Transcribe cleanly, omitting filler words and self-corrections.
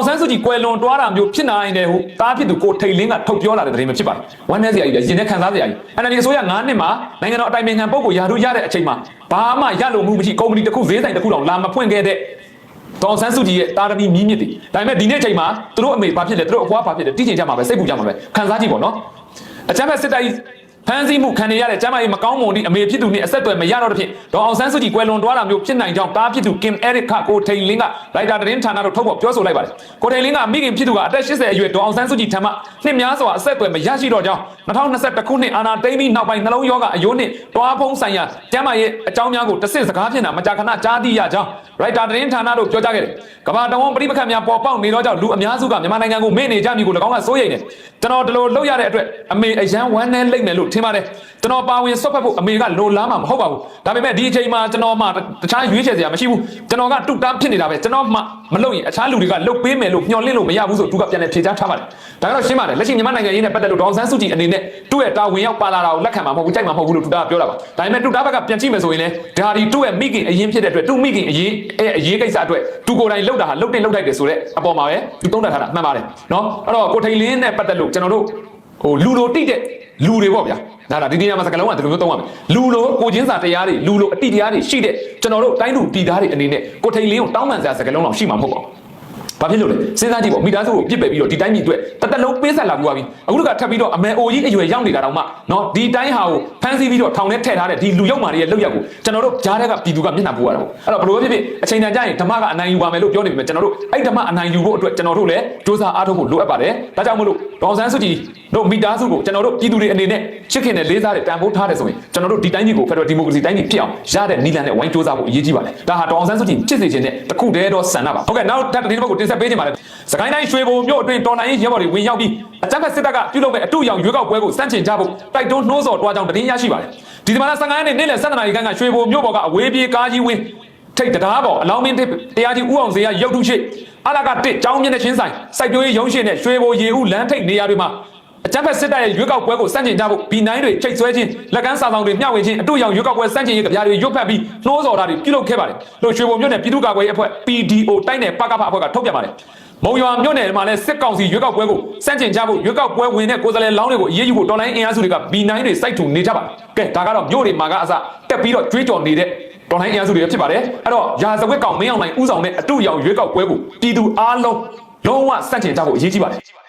အောင်ဆန်းစုကြည်ကွယ်လွန်တွားတာမျိုးဖြစ်နိုင်တယ်ဟုတားဖြစ်သူကိုထိန်လင်းကထုတ်ပြောလာတဲ့သတင်းပဲဖြစ်ပါတယ်ဝမ်းနည်းစရာကြီးပဲရင်ထဲခံစားစရာကြီး NLD အစိုးရ9နှစ်မှာနိုင်ငံတော်အတိုင်ပင်ခံပုဂ္ဂိုလ်ရာထူးရတဲ့အချိန်မှာဘာမှရလို့မှုမရှိကုမ္ပဏီတစ်ခုဈေးဆိုင်တစ်ခုတောင်လာမဖွင့်ခဲ့တဲ့ဒေါ်ဆန်းစုကြည်ရဲ့တာသမီမြင့်မြင့်တည်ဒါပေမဲ့ဒီနေ့အချိန်မှာသူတို့အမေဘာဖြစ်လဲသူတို့အဖွားဘာဖြစ်လဲတိကျင်ကြမှာပဲစိတ်ပူကြမှာပဲခံစားကြည့်ပေါ့နော်အကြမ်းဖက်စစ်တပ်ဖန်ဆီးမှုခံရတဲ့ကျမ်းမာရေးမကောင်းမွန်သည့်အမေဖြစ်သူနှင့်အဆက်အသွယ်မရတော့တဲ့ဖြင့်ဒေါ်အောင်ဆန်းစုကြည်ကွယ်လွန်သွားတာမျိုးဖြစ်နိုင်ကြောင်းတားဖြစ်သူကင်အဲရစ်ခကိုထိန်လင်းကလိုက်တာသတင်းဌာနတို့ထုတ်ဖော်ပြောဆိုလိုက်ပါတယ်ကိုထိန်လင်းကမိခင်ဖြစ်သူကအသက်80အရွယ်ဒေါ်အောင်ဆန်းစုကြည်ထံမှနှစ်များစွာအဆက်အသွယ်မရရှိတော့ကြောင်း2021ခုနှစ်အာဏာသိမ်းပြီးနောက်ပိုင်းနှလုံးရောဂါအယိုးနှင့်တွားဖုံးဆိုင်ရာကျမ်းမာရေးအကြောင်းများကိုတဆင့်စကားဖြင့်သာမကြာခဏကြားသိရကြောင်းရိုက်တာသတင်းဌာနတို့ပြောကြားခဲ့တယ်ကမ္ဘာတဝန်းပြည်ပခတ်များပေါ်ပေါက်နေတော့ကြောင့်လူအများစုကမြန်မာနိုင်ငံကိုမေ့နေကြမည်ကို၎င်းကစိုးရိမ်တယ်ကျွန်တော်ဒီလိုလုပ်ရတဲ့အတွက်အမေအရန်ဝမ်းနဲ့လိမ့်မယ်လို့ထင်ပါတယ်ကျွန်တော်ပါဝင်ဆွတ်ဖက်ဖို့အမေကလိုလားမှာမဟုတ်ပါဘူးဒါပေမဲ့ဒီအချိန်မှာကျွန်တော်မှတခြားရွေးချယ်စရာမရှိဘူးကျွန်တော်ကတူတန်းဖြစ်နေတာပဲကျွန်တော်မှမလုပ်ရင်အခြားလူတွေကလုပ်ပေးမယ်လို့မျှော်လင့်လို့မရဘူးဆိုသူကပြန်လဲဖြေချထားပါတယ်ဒါကတော့ရှင်းပါတယ်လက်ရှိမြန်မာနိုင်ငံရေးနဲ့ပတ်သက်လို့ဒေါ်ဆန်းစုကြည်အနေနဲ့သူ့ရဲ့တာဝန်ရောက်ပါလာတာကိုလက်ခံမှာမဟုတ်ဘူးကြိုက်မှာမဟုတ်ဘူးလို့တူတာပြောတာပါဒါပေမဲ့တူတာဘက်ကပြန်ကြည့်မယ်ဆိုရင်လည်းဒါဒီသူ့ရဲ့မိခင်အရင်ဖြစ်တဲ့အတွက်သူ့မိခင်အရေးကိစ္စအတွက်သူကိုယ်တိုင်လှုပ်တာဟာလှုပ်တင်လှုပ်ထိုက်တယ်ဆိုတဲ့အပေါ်မှာပဲသူသုံးသပ်ထားတာမှန်ပါတယ်နော်အဲ့တော့ကိုထိန်လင်းနဲ့ပတ်သက်လို့ကျွန်တော်တို့လူလိုတိတဲ့လူတွေပေါ့ဗျာဒါဒီနေရာမှာစကားလုံးကဒီလိုမျိုးသုံးရမယ်လူလိုကိုချင်းစာတရားတွေလူလိုအတိတရားတွေရှိတဲ့ကျွန်တော်တို့တိုင်းသူပြည်သားတွေအနေနဲ့ကိုထိန်လင်းကိုတောင်းပန်စရာစကားလုံးတော့ရှိမှာမဟုတ်ပါဘူးဘာဖြစ်လို့လဲစဉ်းစားကြည့်ပေါ့မိသားစုကိုပြစ်ပယ်ပြီးတော့ဒီတိုင်းပြည်အတွက်တသက်လုံးပေးဆက်လာပြီးပါပြီအခုတခါထပ်ပြီးတော့အမေအိုကြီးအရွယ်ရောက်နေတာတောင်မှနော်ဒီတိုင်းဟာကိုဖမ်းဆီးပြီးတော့ထောင်ထဲထည့်ထားတဲ့ဒီလူရောက်မာတွေရဲ့လောက်ရက်ကိုကျွန်တော်တို့ကြားတဲ့ကပြည်သူကမျက်နှာပူရတာပေါ့အဲ့တော့ဘယ်လိုပဲဖြစ်ဖြစ်အချိန်တန်ကြရင်ဓမ္မကအနိုင်ယူပါမယ်လို့ပြောနေပြီကျွန်တော်တို့အဲ့ဓမ္မအနိုင်ယူဖို့အတွက်ကျွန်တော်တို့လည်းစ조사အားထုတ်ဖို့လိုအပ်ပါတယ်ဒါကြောင့်မို့လို့ဒေါ်ဆန်းစုကြည်တို့မိသားစုကိုကျွန်တော်တို့ပြည်သူတွေအနေနဲ့ချစ်ခင်တဲ့လေးစားတဲ့တန်ဖိုးထားတယ်ဆိုရင်ကျွန်တော်တို့ဒီတိုင်းပြည်ကိုဖက်ဒရယ်ဒီမိုကရေစီတိုင်းပြည်ဖြစ်အောင်ရတဲ့နီလန်နဲ့ဝိုင်းစ조사ဖို့အရေးကြီးပါတယ်ဒါဟာဒေါ်ဆန်းစုကြည်ချစ်စေခြင်းနဲ့တခုတည်းသောဆန္ဒပါဟုတ်ကဲ့နောက်ထပ်တစ်ဘက်ကိုတင်ဆက်ပေးခြင်းပါတယ်စကိုင်းတိုင်းရွှေဘုံမြို့အတွင်းတော်လှန်ရေးရဲဘော်တွေဝင်ရောက်ပြီးအကြမ်းဖက်စစ်တပ်ကပြုလုပ်မဲ့အတူရောင်ရွေးကောက်ပွဲကိုစန့်ကျင်ကြဖို့တိုက်တွန်းနှိုးဆော်တွားကြောင်းသတင်းရရှိပါတယ်ဒီဇင်ဘာလ15ရက်နေ့နေ့လယ်7:00နာရီခန့်ကရွှေဘုံမြို့ပေါ်ကအဝေးပြေးကားကြီးဝင်းထိတ်တရားပေါ်အလောင်းမင်းတရားကြီးဦးအောင်စေရရုပ်ထုရှိအလကတစ်ကျောင်းမြင့်တဲ့ချင်းဆိုင်စိုက်ပျိုးရေးရုံးရှိနဲ့ရွှေဘုံရေဦးလမ်းထိပ်နေရာတွေမှာအကြမ်းဖက်စစ်တပ်ရဲ့ရွေးကောက်ပွဲကိုစန့်ကျင်ကြဖို့ဘီနိုင်တွေချိတ်ဆွဲခြင်းလက်ကမ်းစာဆောင်တွေမျှဝေခြင်းအတူရောင်ရွေးကောက်ပွဲစန့်ကျင်ရေးကြပြားတွေရွတ်ဖက်ပြီးနှိုးဆော်တာတွေပြုလုပ်ခဲ့ပါတယ်လို့ရွှေဘုံမြို့နယ်ပြည်သူ့ကာကွယ်ရေးအဖွဲ့ PDO တိုက်နယ်ပကဖအဖွဲ့ကထုတ်ပြန်ပါတယ်မုံရွာမြို့နယ်မှာလည်းစစ်ကောင်စီရွေးကောက်ပွဲကိုစန့်ကျင်ကြဖို့ရွေးကောက်ပွဲဝင်တဲ့ကိုယ်စားလှယ်လောင်းတွေကိုအရေးယူဖို့တော်လိုင်းအင်အားစုတွေကဘီနိုင်တွေစိုက်ထူနေကြပါတယ်ကဲဒါကတော့မြို့တွေမှာကအစတက်ပြီးတော့ကြွေးကြော်နေတဲ့တော်လိုင်းအင်အားစုတွေဖြစ်ပါတယ်အဲ့တော့ရာဇဝတ်ကောင်မင်းအောင်နိုင်ဥဆောင်တဲ့အတူရောင်ရွေးကောက်ပွဲကိုပြည်သူအားလုံးလုံးဝစန့်ကျင်ကြဖို့အရေးကြီးပါတယ်